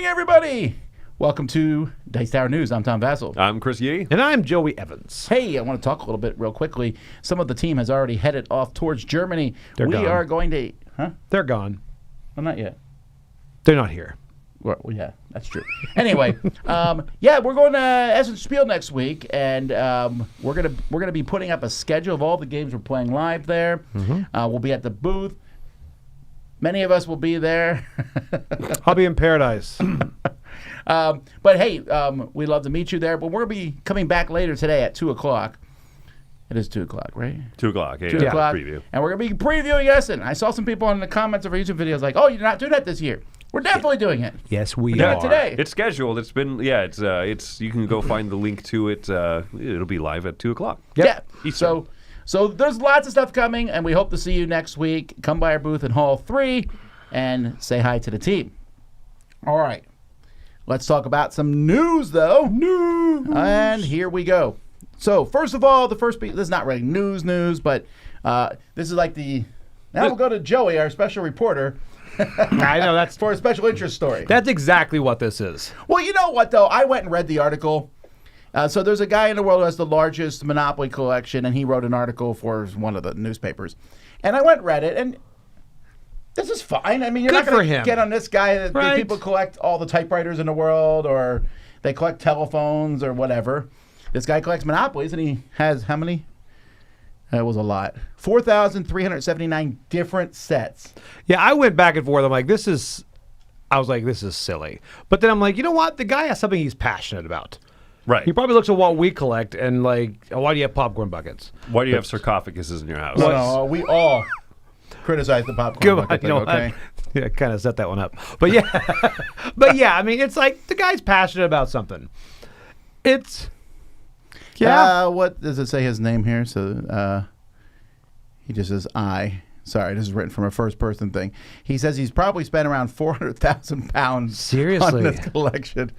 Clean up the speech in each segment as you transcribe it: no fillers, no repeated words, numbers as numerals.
Everybody, welcome to Dice Tower News. I'm Tom Vassell. I'm Chris Yee. And I'm Joey Evans. Hey, I want to talk a little bit real quickly. Some of the team has already headed off towards Germany. They're gone. Are going to... Huh? They're gone. Well, not yet. They're not here. Well, yeah, that's true. Anyway, yeah, we're going to Essen Spiel next week, and we're gonna be putting up a schedule of all the games we're playing live there. Mm-hmm. We'll be at the booth. Many of us will be there. I'll be in paradise. But hey, we'd love to meet you there. But we're going to be coming back later today at 2 o'clock. It is 2 o'clock, right? 2 o'clock. Yeah, 2 o'clock. Preview. And we're going to be previewing Essen. I saw some people in the comments of our YouTube videos like, oh, you're not doing that this year. We're definitely doing it. Yes, we We're are. doing it today. It's scheduled. It's been, it's. You can go find the link to it. It'll be live at 2 o'clock. Yep. Yeah. So there's lots of stuff coming, and we hope to see you next week. Come by our booth in Hall 3 and say hi to the team. All right. Let's talk about some news, though. News. And here we go. So, first of all, this is not really news, but this is like the... Now we'll go to Joey, our special reporter. I know, that's... For a special interest story. That's exactly what this is. Well, you know what, though? I went and read the article. So there's a guy in the world who has the largest Monopoly collection, and he wrote an article for one of the newspapers. And I went and read it, and this is fine. I mean, you're Good not going for to him. get on this guy. Right. People collect all the typewriters in the world, or they collect telephones or whatever. This guy collects Monopolies, and he has how many? That was a lot. 4,379 different sets. Yeah, I went back and forth. I was like, this is silly. But then I'm like, you know what? The guy has something he's passionate about. Right. He probably looks at what we collect and like, oh, why do you have popcorn buckets? Why do you have sarcophaguses in your house? No, we all criticize the popcorn bucket thing, okay? Yeah, kind of set that one up. But yeah, I mean, it's like the guy's passionate about something. It's... Yeah. What does it say his name here? So he just says I. Sorry, this is written from a first-person thing. He says he's probably spent around £400,000 Seriously? on this collection.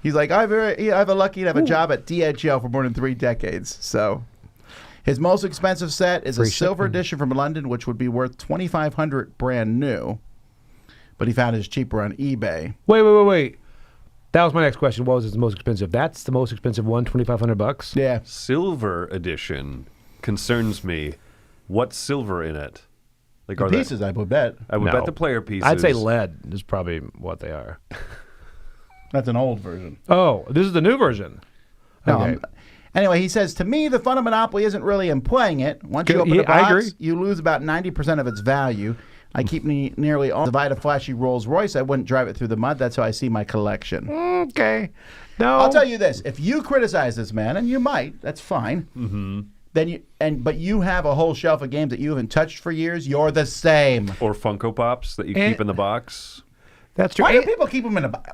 He's like, I've been lucky to have a job at DHL for more than 3 decades. So his most expensive set is a silver edition from London, which would be worth $2,500 brand new. But he found his cheaper on eBay. Wait. That was my next question. What was his most expensive? That's the most expensive one, $2,500? Yeah. Silver edition concerns me. What's silver in it? Like The pieces, I would bet. I would bet the player pieces. I'd say lead is probably what they are. That's an old version. Oh, this is the new version. Okay. Anyway, he says, to me, the fun of Monopoly isn't really in playing it. Once you open the box, I agree. you lose about 90% of its value. I keep nearly all. Divide a flashy Rolls Royce. I wouldn't drive it through the mud. That's how I see my collection. Okay. No. I'll tell you this: if you criticize this man, and you might, that's fine. Mm-hmm. But you have a whole shelf of games that you haven't touched for years. You're the same. Or Funko Pops that you keep in the box. That's true. Why do people keep them in a box?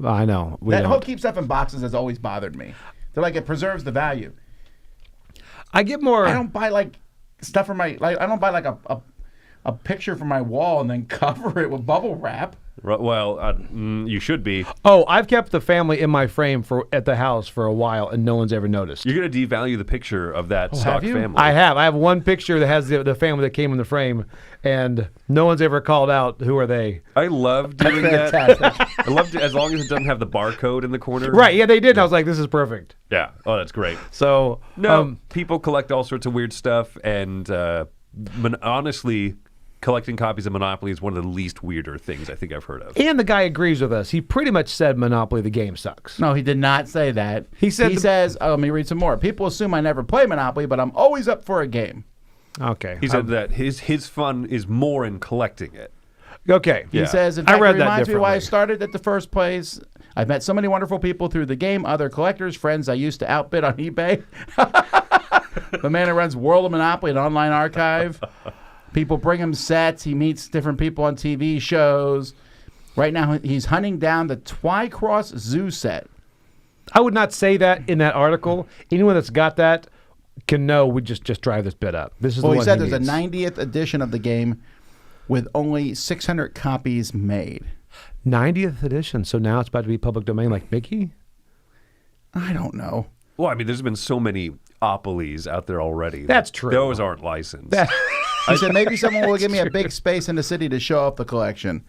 I know. That whole keep stuff in boxes has always bothered me. They're like, it preserves the value. I get more. I don't buy like stuff for my I don't buy like a picture for my wall and then cover it with bubble wrap. Well, you should be. Oh, I've kept the family in my frame at the house for a while, and no one's ever noticed. You're going to devalue the picture of that stock family. I have one picture that has the family that came in the frame, and no one's ever called out, who are they? I love doing that. I love it as long as it doesn't have the barcode in the corner. Right, yeah, they did, and I was like, this is perfect. Yeah, oh, that's great. So, no, people collect all sorts of weird stuff, and honestly, collecting copies of Monopoly is one of the least weirder things I think I've heard of. And the guy agrees with us. He pretty much said Monopoly the game sucks. No, he did not say that. He says, let me read some more. People assume I never play Monopoly, but I'm always up for a game. Okay. He said that his fun is more in collecting it. Okay. He Yeah. says, in I fact, read it that reminds me why I differently. started at the first place. I've met so many wonderful people through the game, other collectors, friends I used to outbid on eBay. The man who runs World of Monopoly, an online archive. People bring him sets. He meets different people on TV shows. Right now, he's hunting down the Twycross Zoo set. I would not say that in that article. Anyone that's got that can know we just drive this bit up. This is Well, the he one said he there's needs. a 90th edition of the game with only 600 copies made. 90th edition. So now it's about to be public domain like Mickey? I don't know. Well, I mean, there's been so many opolies out there already. That's true. Those aren't licensed. He said maybe someone will give me a big space in the city to show off the collection.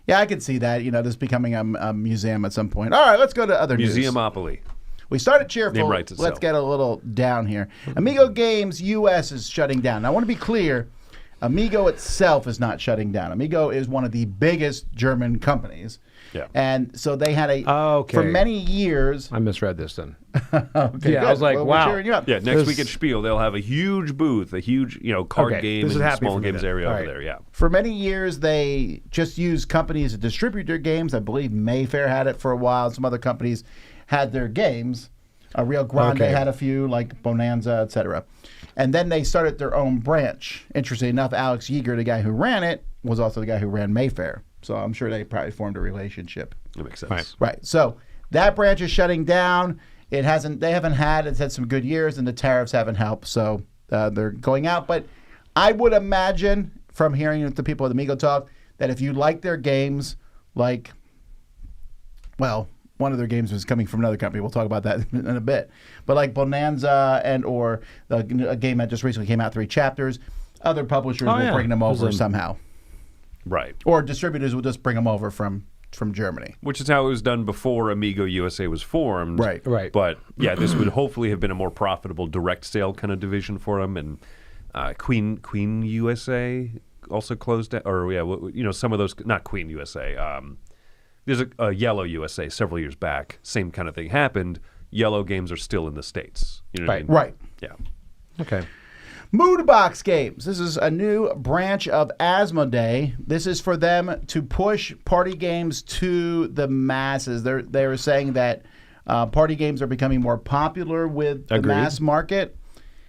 Yeah, I could see that. This becoming a museum at some point. All right, let's go to other news. Museumopoly. We started cheerful. Name writes itself. Let's get a little down here. Amigo Games US is shutting down. Now, I want to be clear. Amigo itself is not shutting down. Amigo is one of the biggest German companies. Yeah. And so they had Okay. for many years. I misread this then. Okay, Yeah, I was like, we're wow. cheering you up. Yeah, next week at Spiel, they'll have a huge booth, a huge card Okay, game this is and happy small for me games then. area All over right. there. Yeah. For many years, they just used companies to distribute their games. I believe Mayfair had it for a while. Some other companies had their games. Rio Grande Okay. had a few, like Bonanza, etc. And then they started their own branch. Interestingly enough, Alex Yeager, the guy who ran it, was also the guy who ran Mayfair. So I'm sure they probably formed a relationship. That makes sense. Right. Right. So that branch is shutting down. It's had some good years, and the tariffs haven't helped. So they're going out. But I would imagine, from hearing the people at Amigo talk, that if you like their games, one of their games was coming from another company. We'll talk about that in a bit. But like Bonanza or a game that just recently came out, 3 chapters, other publishers will bring them over somehow. Right. Or distributors will just bring them over from Germany. Which is how it was done before Amigo USA was formed. Right. Right. But yeah, this would hopefully have been a more profitable direct sale kind of division for them. And Queen USA also closed down. Or yeah, some of those, not Queen USA. There's a Yellow USA several years back. Same kind of thing happened. Yellow games are still in the States. You know what I mean? Right. Yeah. Okay. Moodbox Games. This is a new branch of Asmodee. This is for them to push party games to the masses. They're saying that party games are becoming more popular with the Agreed. mass market.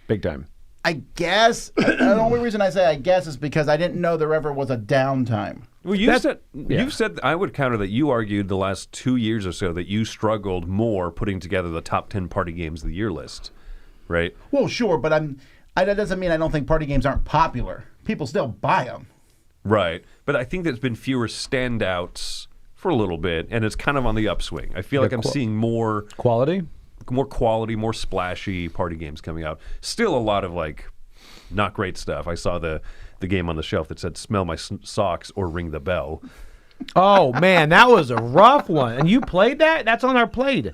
Big time. I guess. The only reason I say I guess is because I didn't know there ever was a downtime. Well, you've said I would counter that you argued the last 2 years or so that you struggled more putting together the top 10 party games of the year list, right? Well, sure, but that doesn't mean I don't think party games aren't popular. People still buy them. Right. But I think there's been fewer standouts for a little bit, and it's kind of on the upswing. I feel like I'm seeing more Quality? quality, more splashy party games coming out. Still a lot of not great stuff. I saw the game on the shelf that said "Smell my socks" or "Ring the bell." Oh, man, that was a rough one. And you played that? That's on our plate.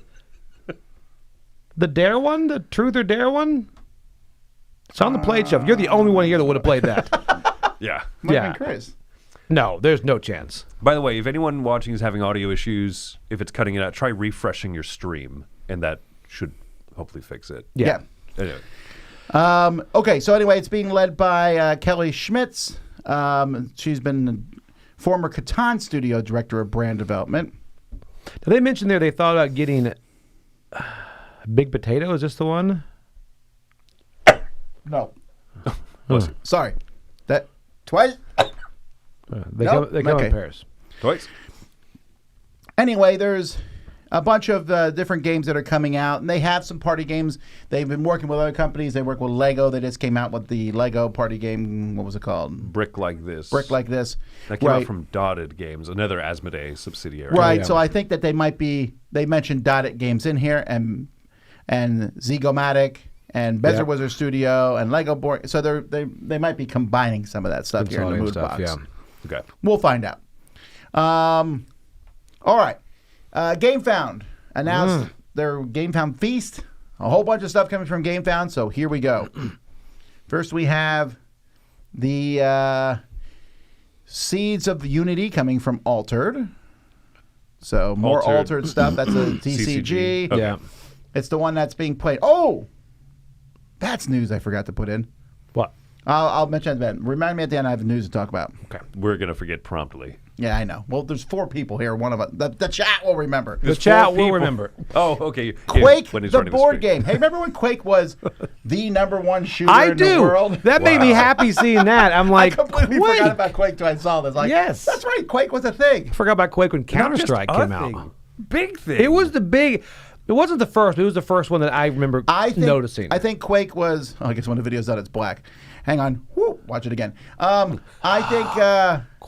The Dare one? The Truth or Dare one? It's on the plate shelf. You're the only one here that would have played that. Yeah. Might Yeah. have been Chris. No, there's no chance. By the way, if anyone watching is having audio issues, if it's cutting it out, try refreshing your stream, and that should hopefully fix it. Yeah. Anyway. Okay, so anyway, it's being led by Kelly Schmitz. She's been former Catan studio director of brand development. Did they mention there they thought about getting Big Potato? Is this the one? No. Sorry. That twice? They Nope. come Okay. in pairs. Twice. Anyway, there's a bunch of different games that are coming out, and they have some party games. They've been working with other companies. They work with Lego. They just came out with the Lego party game. What was it called? Brick Like This. Brick Like This. That came Right. out from Dotted Games, another Asmodee subsidiary. Right. yeah. So I think that they might be. They mentioned Dotted Games in here, and Zegomatic, and Bezer Yep. Wizard Studio, and Lego board. So they might be combining some of that stuff here in the Consolidating Moodbox. stuff, yeah. Okay. We'll find out. All right. Gamefound announced their Gamefound Feast. A whole bunch of stuff coming from Gamefound, so here we go. First, we have the Seeds of Unity coming from Altered. So more Altered stuff. That's a TCG. Okay. Yeah. It's the one that's being played. Oh, that's news I forgot to put in. What? I'll mention it then. Remind me at the end I have news to talk about. Okay. We're going to forget promptly. Yeah, I know. Well, there's 4 people here. One of us. The chat will remember. The chat will remember. Oh, okay. Quake, when he's the running board screen. game. Hey, remember when Quake was the #1 shooter I in the do. world? That made me happy seeing that. I'm I like, completely Quake. forgot about Quake till I saw this. Like, Yes. that's right. Quake was a thing. I forgot about Quake when Not Counter just Strike a came thing. out. Big thing. It was the big. It wasn't the first. It was the first one that I remember noticing. I think Quake was. Oh, I guess when the video's done, it's black. Hang on. Woo, watch it again. I think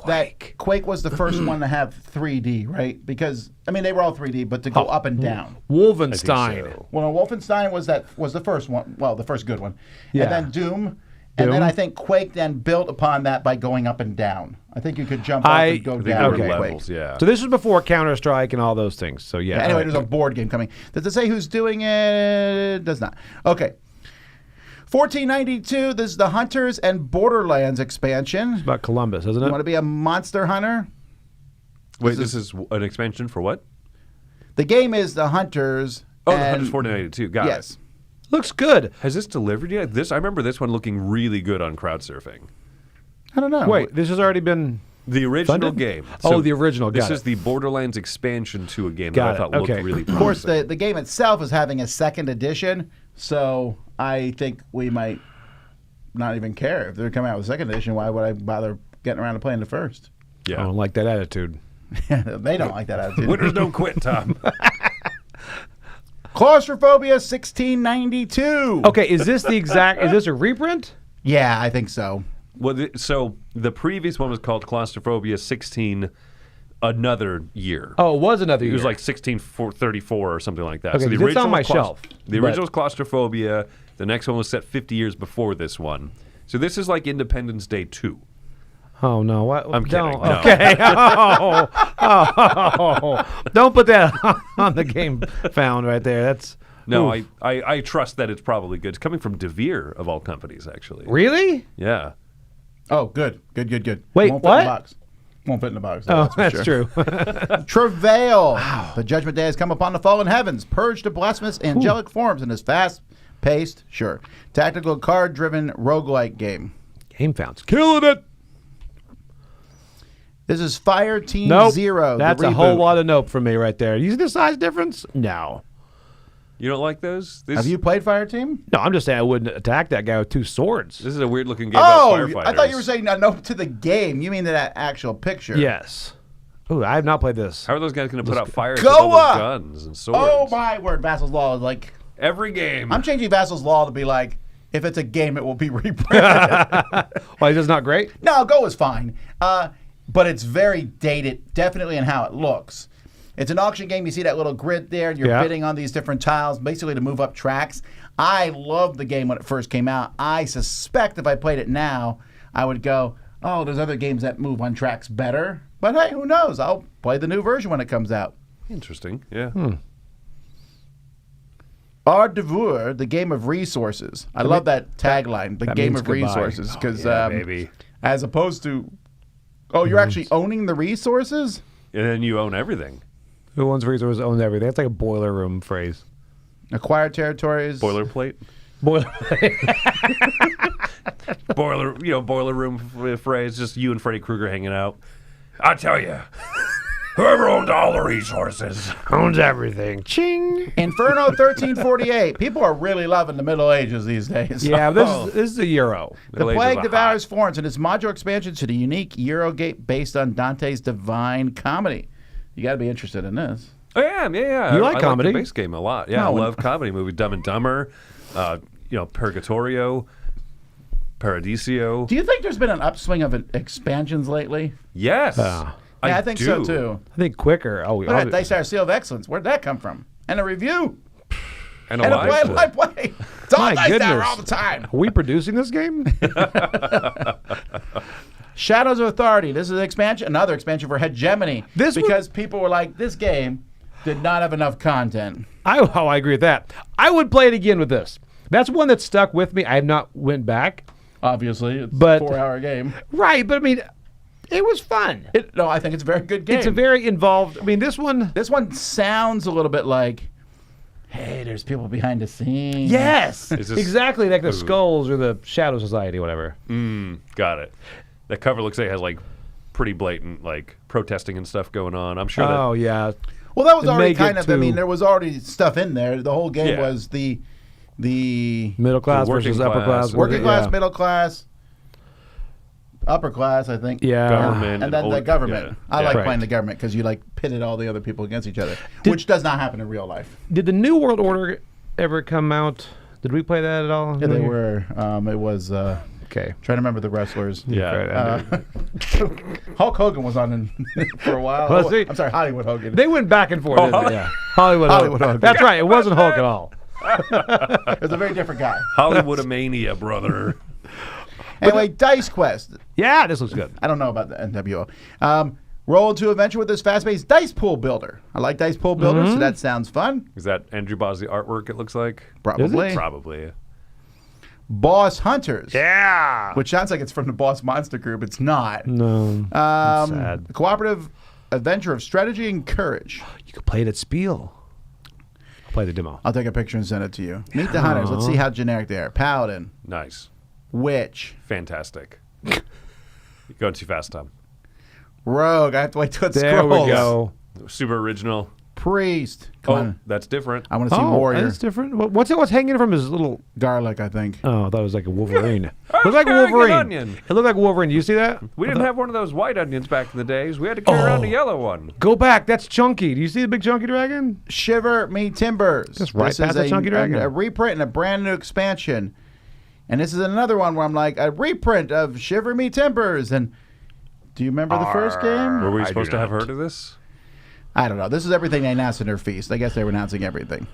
that Quake was the first one to have 3D, right? Because I mean, they were all 3D, but to go up and down. Wolfenstein. so. Well, Wolfenstein was the first one. Well, the first good one. Yeah. And then Doom. And then I think Quake then built upon that by going up and down. I think you could jump up and go I think down. there were in levels, Quake. yeah. So this was before Counter Strike and all those things. So yeah. Anyway, there's a board game coming. Does it say who's doing it? Does not. Okay. 1492. This is the Hunters and Borderlands expansion. It's about Columbus, isn't You it? want to be a monster hunter? Wait, this is an expansion for what? The game is the Hunters. Oh, the and- Hunters 1492. Got Yes. it. Looks good. Has this delivered yet? I remember this one looking really good on crowd surfing. I don't know. Wait, this has already been. The original Funded? game. Oh, the original, This got is it. the Borderlands expansion to a game Got that I thought it, looked okay. really promising. Of course, the game itself is having a second edition, so I think we might not even care if they're coming out with a second edition. Why would I bother getting around to playing the first? I Yeah. don't like that attitude. They don't like that attitude. Winners don't quit, Tom. Claustrophobia 1692. Okay, is this the exact? Is this a reprint? Yeah, I think so. Well, so the previous one was called Claustrophobia 16 another year. Oh, it was another year. It was like 1634 or something like that. Okay, so the 'cause it's on original my was shelf, The but- original was Claustrophobia. The next one was set 50 years before this one. So this is like Independence Day 2. Oh no! What? I'm kidding, Don't, no. Okay. Don't put that on the game found right there. That's No, oof. I trust that it's probably good. It's coming from DeVere, of all companies, actually. Really? Yeah. Oh, good. Wait, Wait, Won't fit in what? the box. Won't fit in the box. Oh, for that's sure. true. Travail. Wow. The judgment day has come upon the fallen heavens, purged of blasphemous angelic forms in this fast-paced, tactical card-driven roguelike game. Gamefound's killing it. This is Fire Team Nope. Zero. the That's a whole reboot. lot of nope for me right there. You see the size difference? No. You don't like those? Have you played Fire Team? No, I'm just saying I wouldn't attack that guy with 2 swords. This is a weird-looking game about firefighters. I thought you were saying no to the game. You mean to that actual picture? Yes. Ooh, I have not played this. How are those guys going to put out fires Go with all up! those guns and swords? Oh my word! Vassal's Law is like. Every game. I'm changing Vassal's Law to be like, if it's a game, it will be reprinted. Why, is this not great? No, Go is fine. But it's very dated, definitely in how it looks. It's an auction game. You see that little grid there, and you're Yeah. bidding on these different tiles, basically to move up tracks. I loved the game when it first came out. I suspect if I played it now, I would go, oh, there's other games that move on tracks better. But hey, who knows? I'll play the new version when it comes out. Interesting, yeah. Art Devour, the game of resources. I love that tagline, the that game means of goodbye. resources, because yeah, baby. as opposed to, oh, you're actually owning the resources? And then you own everything. Who owns resources owns everything. That's like a boiler room phrase. Acquire territories. Boilerplate. Boiler. Boiler room phrase, just you and Freddy Krueger hanging out. I tell you, whoever owns all the resources. owns everything. Ching. Inferno 1348. People are really loving the Middle Ages these days. Yeah, this is a Euro. The Middle Ages Plague are Devours Florence and its modular expansion to the unique Eurogate based on Dante's Divine Comedy. You got to be interested in this. Oh, yeah. You like I comedy? Like the base game a lot. Yeah, No, I when- love comedy movies. Dumb and Dumber, Purgatorio, Paradiso. Do you think there's been an upswing of expansions lately? Yes. Yeah, I think so too. I think quicker. Oh, Look at that Dice Tower Seal of Excellence. Where'd that come from? And a review. And And a a play. It's all My Dice Tower goodness. all the time. Are we producing this game? Shadows of Authority. This is an expansion, another expansion for Hegemony. This because people were like, this game did not have enough content. I agree with that. I would play it again with this. That's one that stuck with me. I have not went back. Obviously, it's But- a 4-hour game. Right, but I mean, It was fun. No, I think it's a very good game. It's a very involved. I mean, this one. This one sounds a little bit like, hey, there's people behind the scenes. Yes, Is this- exactly like the Skulls or the Shadow Society, whatever. Got it. That cover looks like it has like pretty blatant like protesting and stuff going on. I'm sure Oh yeah. Well, that was It already may get kind of. I too- mean, there was already stuff in there. The whole game Yeah. was the Middle class The working versus upper class. class. working class, yeah. middle class, upper class. I think. Yeah. government And then the old- government. yeah. I like Right. playing the government because you like pitted all the other people against each other, which does not happen in real life. Did the New World Order ever come out? Did we play that at all? Yeah, they were. It was. Okay. Trying to remember the wrestlers. Yeah. Hulk Hogan was on in, for a while. Was he? I'm sorry, Hollywood Hogan. They went back and forth. didn't they? Yeah. Hollywood Hollywood Hulk. Hulk. That's right. It wasn't Hulk at all. It was a very different guy. Hollywood-a-mania, brother. Anyway, Dice Quest. Yeah, this looks good. I don't know about the NWO. Roll into adventure with this fast-paced dice pool builder. I like dice pool builders, so that sounds fun. Is that Andrew Bosley artwork? It looks like Probably. probably. Boss Hunters. Yeah. Which sounds like it's from the Boss Monster Group. It's not. No. sad. A cooperative adventure of strategy and courage. You could play it at Spiel. I'll play the demo. I'll take a picture and send it to you. Meet the Hunters. Let's see how generic they are. Paladin. Nice, Witch. fantastic. You're going too fast, Tom. Rogue. I have to wait till it There scrolls. we go. Super original. Priest. Come Oh, on. that's different. I want to see Warrior. That's different. What's hanging from his little? Garlic, I think. Oh, I thought it was like a Wolverine. It I was looked like a carrying an Wolverine. onion. It looked like a Wolverine. You see that? We didn't have one of those white onions back in the days. We had to carry around a yellow one. Go back. That's Chunky. Do you see the big Chunky dragon? Shiver Me Timbers. Just right This past is the Chunky Dragon. a reprint and a brand new expansion. And this is another one where I'm like, a reprint of Shiver Me Timbers. And do you remember the first game? Were we I supposed do to have not. heard of this? I don't know. This is everything they announced in their feast. I guess they were announcing everything.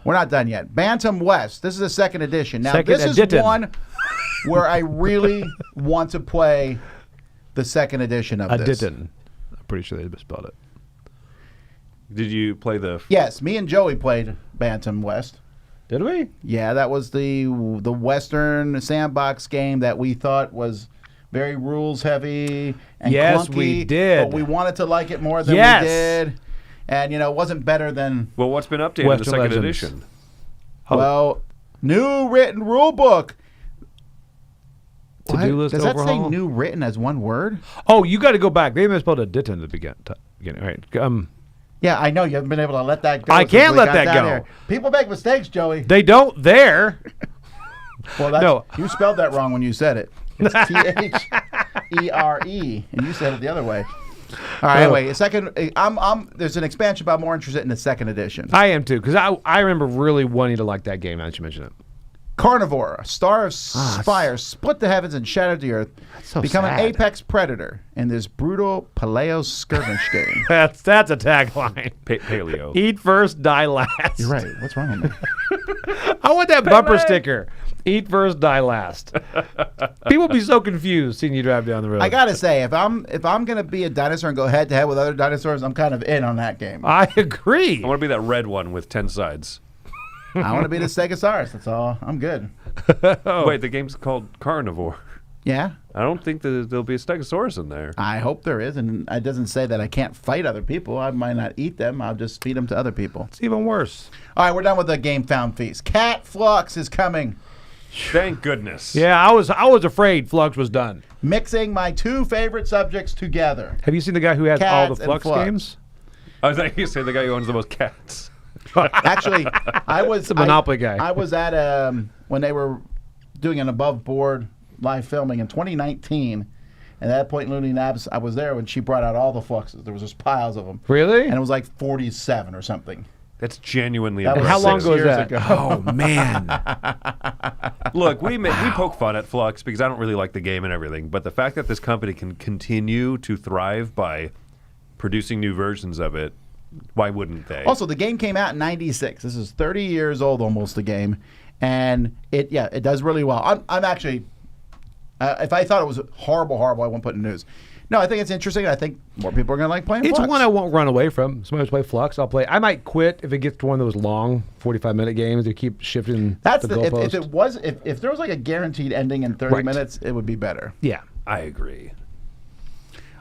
We're not done yet. Bantam West. This is the second edition. Now, Second this is edition. one where I really want to play the second edition of I this. didn't. I'm pretty sure they misspelled it. Did you play the? Yes, me and Joey played Bantam West. Did we? Yeah, that was the Western sandbox game that we thought was very rules heavy and Yes, clunky, we did. But we wanted to like it more than Yes. we did. And, it wasn't better than, Well, what's been updated in the Western second Legends. edition? Oh. well, new written rule book. To-do What? list Does that say overhaul? new written as one word? Oh, you got to go back. They misspelled a didn't at the beginning. All right. Yeah, I know. You haven't been able to let that go. I since can't we let got that down go. here. People make mistakes, Joey. They don't there. Well, that's, No. you spelled that wrong when you said it. It's T-H-E-R-E, and you said it the other way. All right. Anyway, there's an expansion, but I'm more interested in the second edition. I am too, because I remember really wanting to like that game now that you mention it. Carnivore, a star of fire, split the heavens and shattered the earth. so Become an sad. apex predator in this brutal paleo skirmish game. That's a tagline. Paleo. Eat first, die last. You're right. What's wrong with me? I want that bumper sticker. Eat first, die last. People be so confused seeing you drive down the road. I gotta say, if I'm gonna be a dinosaur and go head to head with other dinosaurs, I'm kind of in on that game. I agree. I want to be that red one with 10 sides. I want to be the Stegosaurus. That's all. I'm good. Wait, the game's called Carnivore. Yeah. I don't think that there'll be a Stegosaurus in there. I hope there is, and it doesn't say that I can't fight other people. I might not eat them. I'll just feed them to other people. It's even worse. All right, we're done with the Gamefound feast. Cat Fluxx is coming. Thank goodness. Yeah, I was afraid Fluxx was done. Mixing my two favorite subjects together. Have you seen the guy who has all Cats the and Fluxx Fluxx. games? I was like, you say the guy who owns the most cats. Actually, I was the Monopoly guy. I was at when they were doing an above board live filming in 2019. And at that point, Looney Nabs, I was there when she brought out all the Fluxxes. There was just piles of them. Really? And it was like 47 or something. That's genuinely That was How long impressive. ago was 6 years that? ago. Oh man. Look, we poke fun at Fluxx because I don't really like the game and everything, but the fact that this company can continue to thrive by producing new versions of it, why wouldn't they? Also, the game came out in '96. This is 30 years old, almost, the game, and it does really well. I'm actually, if I thought it was horrible, I wouldn't put it in news. No, I think it's interesting. I think more people are going to like playing It's Fluxx. one I won't run away from. Somebody play Fluxx, I'll play. I might quit if it gets to one of those long 45-minute games. They keep shifting That's the goalpost. if there was like a guaranteed ending in 30 Right. minutes, it would be better. Yeah. I agree.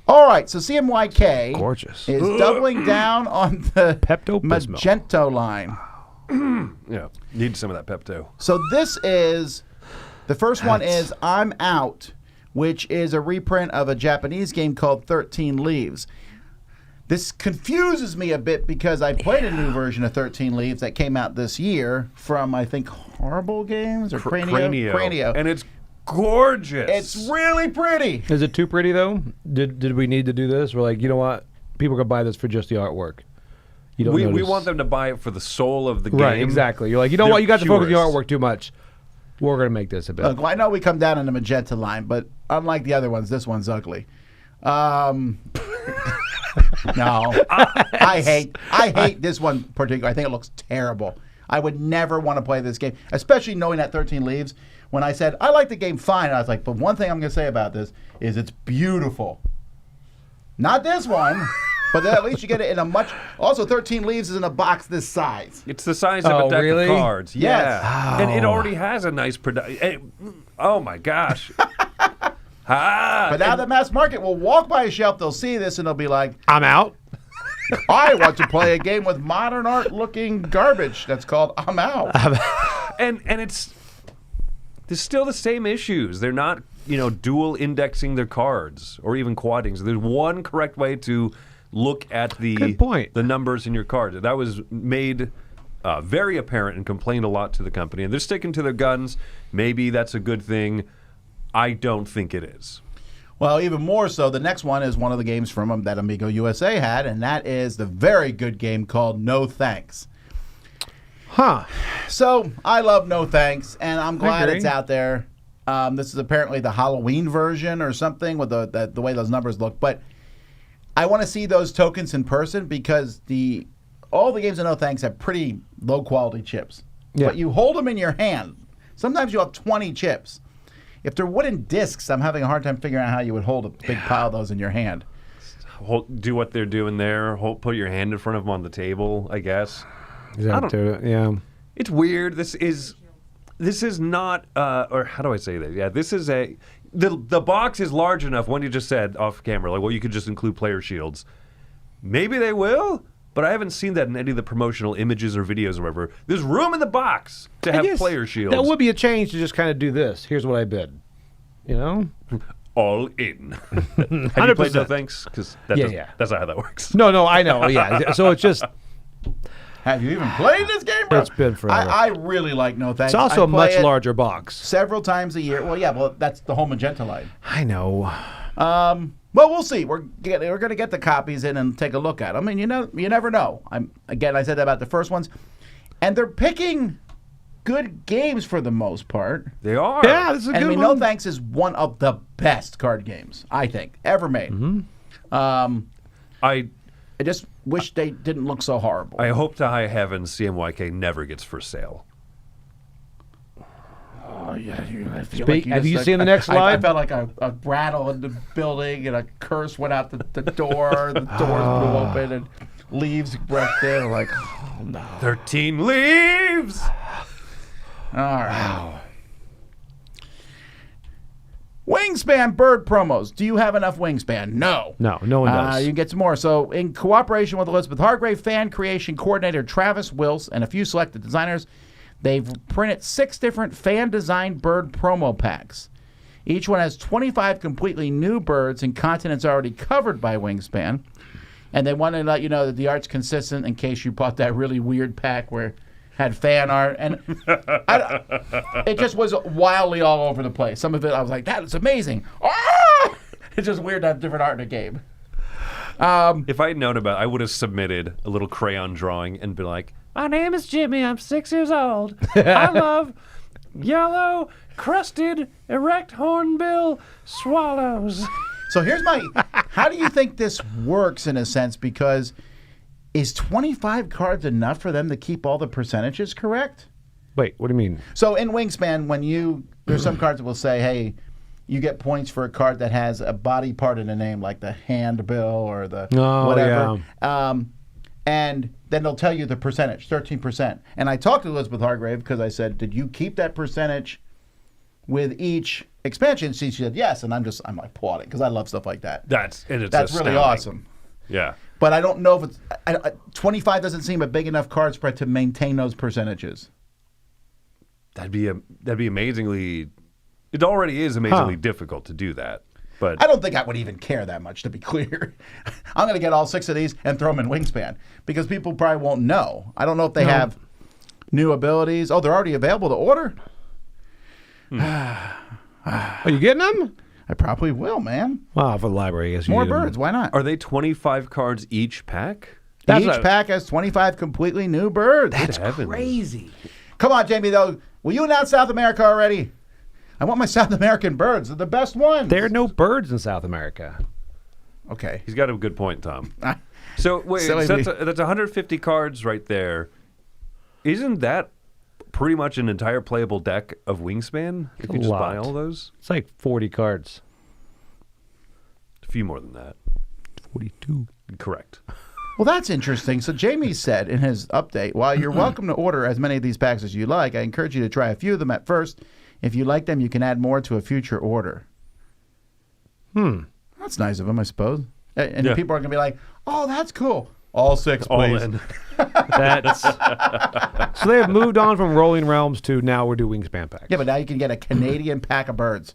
All right, so CMYK Gorgeous. is doubling down on the Pepto-Bismol. magenta line. Yeah, need some of that Pepto. So this is, the first one is I'm Out, which is a reprint of a Japanese game called 13 Leaves. This confuses me a bit because I played a new version of 13 Leaves that came out this year from, I think, Horrible Games or Cranio. And it's gorgeous. It's really pretty. Is it too pretty though? Did we need to do this? We're like, you know what? People could buy this for just the artwork. You don't we notice. want them to buy it for the soul of the game. Right, exactly. You're like, you know They're what? You got to focus on the purists. artwork too much. We're gonna make this a bit. Look, I know we come down on the magenta line, but unlike the other ones, this one's ugly. No, I hate this one particularly. I think it looks terrible. I would never want to play this game, especially knowing that 13 Leaves. When I said I like the game fine, I was like, but one thing I'm going to say about this is it's beautiful. Not this one, but then at least you get it in a much. Also, 13 Leaves is in a box this size. It's the size of a deck really? of cards. Yes. Yeah. And it already has a nice production. Oh my gosh. But now the mass market will walk by a shelf, they'll see this, and they'll be like, I'm out. I want to play a game with modern art looking garbage that's called I'm Out. and it's there's still the same issues. They're not, dual indexing their cards or even quadding. So there's one correct way to look at Good point. the numbers in your cards. That was made very apparent and complained a lot to the company. And they're sticking to their guns. Maybe that's a good thing. I don't think it is. Well, even more so, the next one is one of the games from that Amigo USA had, and that is the very good game called No Thanks. Huh. So, I love No Thanks, and I'm glad agree. it's out there. This is apparently the Halloween version or something with the way those numbers look. But I want to see those tokens in person because all the games of No Thanks have pretty low-quality chips. Yeah. But you hold them in your hand. Sometimes you have 20 chips. If they're wooden discs, I'm having a hard time figuring out how you would hold a big pile of those in your hand. Do what they're doing there. Put your hand in front of them on the table, I guess. Yeah. It's weird. This is not, or how do I say that? Yeah, this is the box is large enough. When you just said off camera, like, well, you could just include player shields. Maybe they will, but I haven't seen that in any of the promotional images or videos or whatever. There's room in the box to have player shields. That would be a change to just kind of do this. Here's what I bid. All in. Have you played 100%. No Thanks? Because that's not how that works. No, I know. Yeah. So it's just. Have you even played this game, bro? It's been forever. I really like No Thanks. It's also I a play much it larger box. several times a year. Well, yeah, that's the whole magenta line. I know. Well, we'll see. We're going to get the copies in and take a look at them. I mean, you never know. I said that about the first ones, and they're picking good games for the most part. They are. Yeah, this is a And good I mean, one. No Thanks is one of the best card games I think ever made. I I just wish they didn't look so horrible. I hope to high heavens CMYK never gets for sale. Oh, yeah, I feel Have you seen the next I slide? felt like a rattle in the building and a curse went out the door. The doors blew open and leaves rushed in. I'm like, oh no. 13 leaves! All right. Wow. Wingspan bird promos. Do you have enough Wingspan? No. No one does. You can get some more. So, in cooperation with Elizabeth Hargrave, fan creation coordinator Travis Wills, and a few selected designers, they've printed 6 different fan-designed bird promo packs. Each one has 25 completely new birds and continents already covered by Wingspan. And they want to let you know that the art's consistent in case you bought that really weird pack where had fan art, and it just was wildly all over the place. Some of it, I was like, that is amazing. Ah! It's just weird to have different art in a game. If I had known about it, I would have submitted a little crayon drawing and been like, my name is Jimmy, I'm 6 years old. I love yellow, crusted, erect hornbill swallows. So here's how do you think this works in a sense? Because is 25 cards enough for them to keep all the percentages correct? Wait, what do you mean? So in Wingspan, there's some cards that will say, hey, you get points for a card that has a body part in the name, like the handbill or the whatever. Yeah. And then they'll tell you the percentage, 13%. And I talked to Elizabeth Hargrave because I said, did you keep that percentage with each expansion. She said yes, and I'm like applauding because I love stuff like that. That's really astounding. Awesome. Yeah. But I don't know if it's 25 doesn't seem a big enough card spread to maintain those percentages. That'd be amazingly. It already is amazingly difficult to do that. But I don't think I would even care that much, to be clear. I'm going to get all 6 of these and throw them in Wingspan because people probably won't know. I don't know if they have new abilities. Oh, they're already available to order? Are you getting them? I probably will, man. Well, for the library, I guess. More birds. Why not? Are they 25 cards each pack? Each pack has 25 completely new birds. That's crazy. Come on, Jamie, though. Will you announce South America already? I want my South American birds. They're the best ones. There are no birds in South America. Okay. He's got a good point, Tom. So, wait, that's 150 cards right there. Isn't that pretty much an entire playable deck of Wingspan if you just buy all those? It's like 40 cards. A few more than that. 42. Correct. Well, that's interesting. So Jamie said in his update, while you're welcome to order as many of these packs as you like, I encourage you to try a few of them at first. If you like them, you can add more to a future order. That's nice of him, I suppose. And people are going to be like, oh, that's cool. All 6, please. All in. So they have moved on from Rolling Realms to now we're doing Wingspan packs. Yeah, but now you can get a Canadian pack of birds.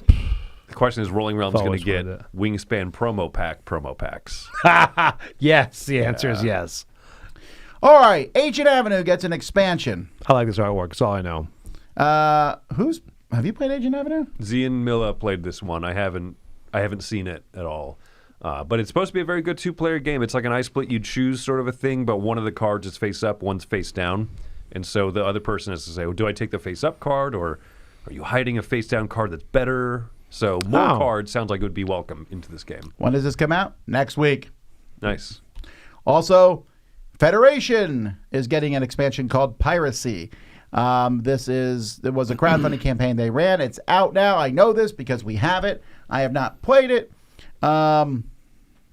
The question is, Rolling Realms going to get Wingspan promo packs? Yes, the answer is yes. All right, Ancient Avenue gets an expansion. I like this artwork. That's all I know. Have you played Ancient Avenue? Zian Milla played this one. I haven't seen it at all. But it's supposed to be a very good 2-player game. It's like an I split you choose sort of a thing, but one of the cards is face up, one's face down. And so the other person has to say, well, do I take the face up card, or are you hiding a face down card that's better? So more cards sounds like it would be welcome into this game. When does this come out? Next week. Nice. Also, Federation is getting an expansion called Piracy. There was a crowdfunding campaign they ran. It's out now. I know this because we have it. I have not played it.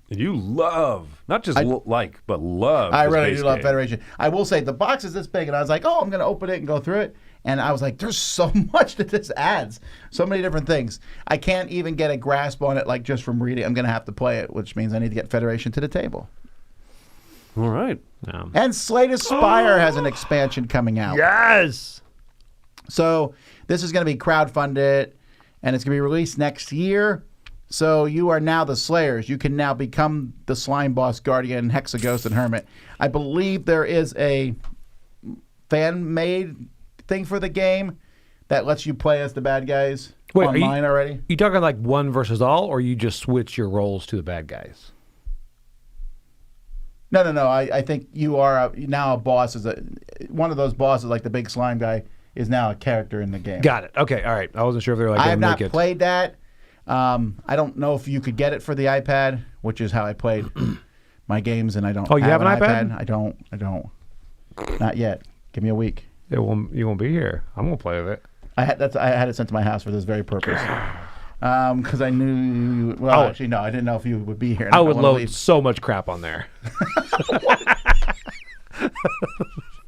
You love, not just but love. I really do love Federation. I will say the box is this big, and I was like, oh, I'm going to open it and go through it. And I was like, there's so much that this adds. So many different things. I can't even get a grasp on it, like just from reading. I'm going to have to play it, which means I need to get Federation to the table. All right. And Slay to Spire has an expansion coming out. Yes. So this is going to be crowdfunded, and it's going to be released next year. So you are now the Slayers. You can now become the Slime Boss, Guardian, Hexaghost, and Hermit. I believe there is a fan-made thing for the game that lets you play as the bad guys online already. You talking like one versus all, or you just switch your roles to the bad guys? No. I think you are now a boss. One of those bosses, like the big slime guy, is now a character in the game. Got it. Okay, all right. I wasn't sure if they were like. I have not played that. I don't know if you could get it for the iPad, which is how I played my games, and I don't. Oh, you have an iPad? I don't. Not yet. Give me a week. You won't be here. I'm gonna play with it. I had it sent to my house for this very purpose. Because I knew. Well, actually, no, I didn't know if you would be here. I would load so much crap on there.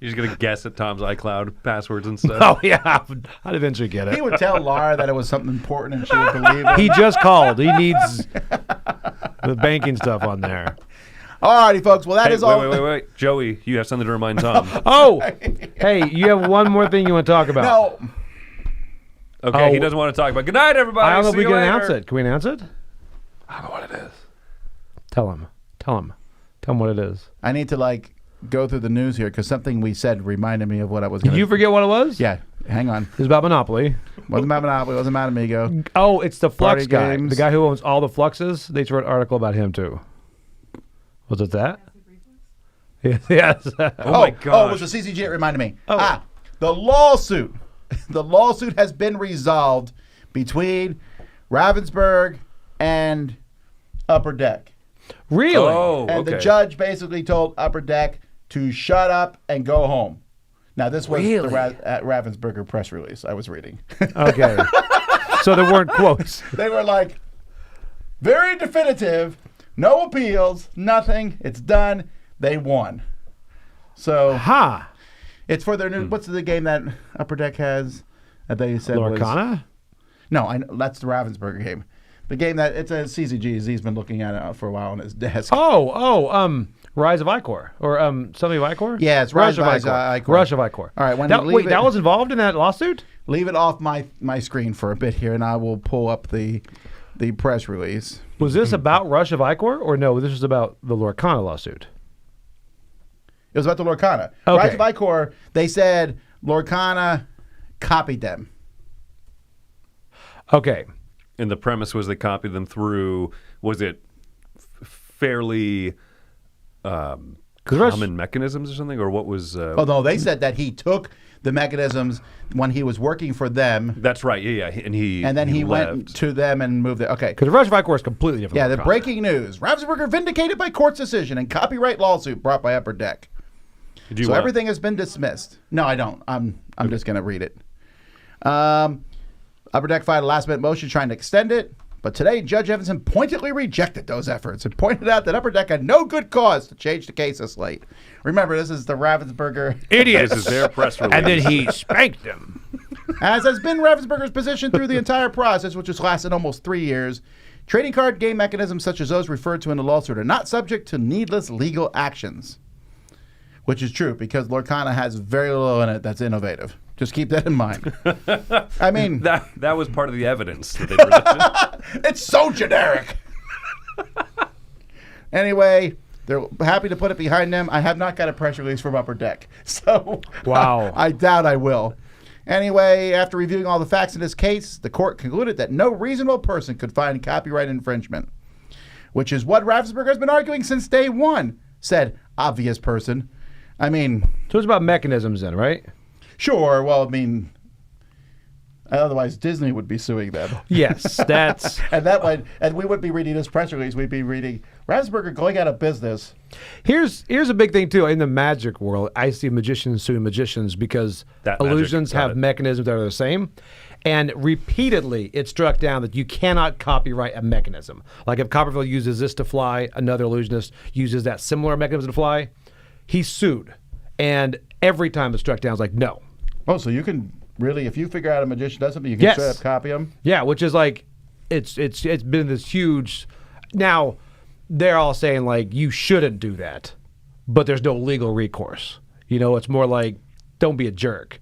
You're just gonna guess at Tom's iCloud passwords and stuff. Oh yeah, I'd eventually get it. He would tell Laura that it was something important and she would believe it. He just called. He needs the banking stuff on there. All righty, folks. Well, that is all. Wait. Joey, you have something to remind Tom. Oh, hey, you have one more thing you want to talk about? No. Okay, he doesn't want to talk about. Good night, everybody. I don't know if we can later. announce it. Can we announce it? I don't know what it is. Tell him what it is. I need to go through the news here because something we said reminded me of what I was going to. Did you forget what it was? Yeah. Hang on. It was about Monopoly. Wasn't about Monopoly. Wasn't about Amigo. Oh, it's the Fluxx guy. Games. The guy who owns all the Fluxxes. They wrote an article about him too. Was it that? Yes. Oh my God. Oh, it was the CCG. It reminded me. The lawsuit. The lawsuit has been resolved between Ravensburg and Upper Deck. Really? Oh, and the judge basically told Upper Deck to shut up and go home. Now, this was the Ravensburger press release I was reading. Okay. So there weren't quotes. They were like, very definitive, no appeals, nothing, it's done, they won. So, it's for their new, what's the game that Upper Deck has? that they said was... Lorcana? No, that's the Ravensburger game. The game that it's a CCG. He's been looking at it for a while on his desk. Rise of Icor or something of Icor. Yeah, it's Rise of Icor. Rush of Icor. All right, that was involved in that lawsuit. Leave it off my screen for a bit here, and I will pull up the press release. Was this about Rush of Icor, or no? This was about the Lorcana lawsuit. It was about the Lorcana. Okay. Rise of Icor. They said Lorcana copied them. Okay. And the premise was they copied them through, was it fairly common mechanisms or something? Or what was... Oh, no, they said that he took the mechanisms when he was working for them. That's right, yeah. And then he went to them and moved it. Okay. Because Rush of Icor is completely different. Yeah, the breaking news. Ravensburger vindicated by court's decision and copyright lawsuit brought by Upper Deck. So everything has been dismissed. No, I don't. I'm just going to read it. Upper Deck filed a last-minute motion trying to extend it, but today Judge Evanson pointedly rejected those efforts and pointed out that Upper Deck had no good cause to change the case this late. Remember, this is the Ravensburger... Idiots. This is their press release. And then he spanked them. As has been Ravensburger's position through the entire process, which has lasted almost 3 years, trading card game mechanisms such as those referred to in the lawsuit are not subject to needless legal actions. Which is true, because Lorcana has very little in it that's innovative. Just keep that in mind. I mean... That was part of the evidence that they presented. It's so generic. Anyway, they're happy to put it behind them. I have not got a press release from Upper Deck. So wow. I doubt I will. Anyway, after reviewing all the facts in this case, the court concluded that no reasonable person could find copyright infringement, which is what Ravensburger has been arguing since day one, said obvious person. I mean... So it's about mechanisms then, right? Sure. Well, I mean... Otherwise, Disney would be suing them. Yes, that's... and we wouldn't be reading this press release. We'd be reading Ravensburger going out of business. Here's a big thing, too. In the magic world, I see magicians suing magicians because illusions have mechanisms that are the same. And repeatedly, it's struck down that you cannot copyright a mechanism. Like if Copperfield uses this to fly, another illusionist uses that similar mechanism to fly. He's sued, and every time it's struck down, it's like, no. Oh, so you can really, if you figure out a magician does something, you can straight up copy them? Yeah, which is like, it's been this huge... Now, they're all saying, like, you shouldn't do that, but there's no legal recourse. You know, it's more like, don't be a jerk.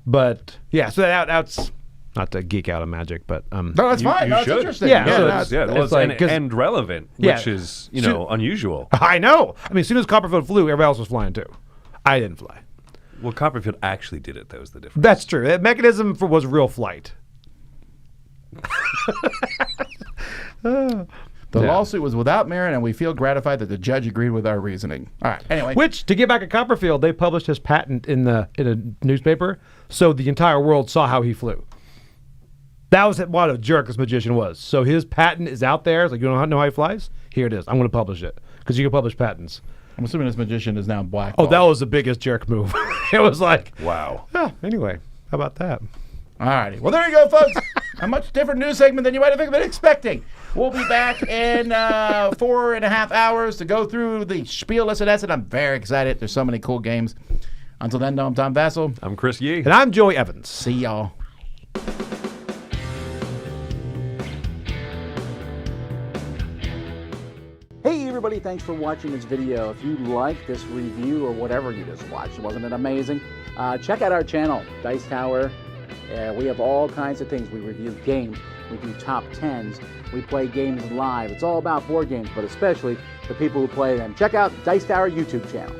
But, yeah, so that's... Not to geek out on magic, but... no, that's fine. No, it's interesting. Yeah, it's like, and relevant, which is, unusual. I know. I mean, as soon as Copperfield flew, everybody else was flying, too. I didn't fly. Well, Copperfield actually did it. That was the difference. That's true. That mechanism was real flight. The lawsuit was without merit, and we feel gratified that the judge agreed with our reasoning. All right. Anyway. Which, to get back at Copperfield, they published his patent in a newspaper, so the entire world saw how he flew. That was what a jerk this magician was. So his patent is out there. It's like, you don't know how he flies? Here it is. I'm going to publish it. Because you can publish patents. I'm assuming this magician is now black. Oh, that was the biggest jerk move. It was like... Wow. Anyway, how about that? All righty. Well, there you go, folks. A much different news segment than you might have been expecting. We'll be back in 4.5 hours to go through the Spiel Listen Essen. I'm very excited. There's so many cool games. Until then, I'm Tom Vassell. I'm Chris Yee. And I'm Joey Evans. See y'all. Hey everybody, thanks for watching this video. If you like this review or whatever you just watched, wasn't it amazing? Check out our channel, Dice Tower. We have all kinds of things. We review games, we do top 10s, we play games live. It's all about board games, but especially the people who play them. Check out Dice Tower YouTube channel.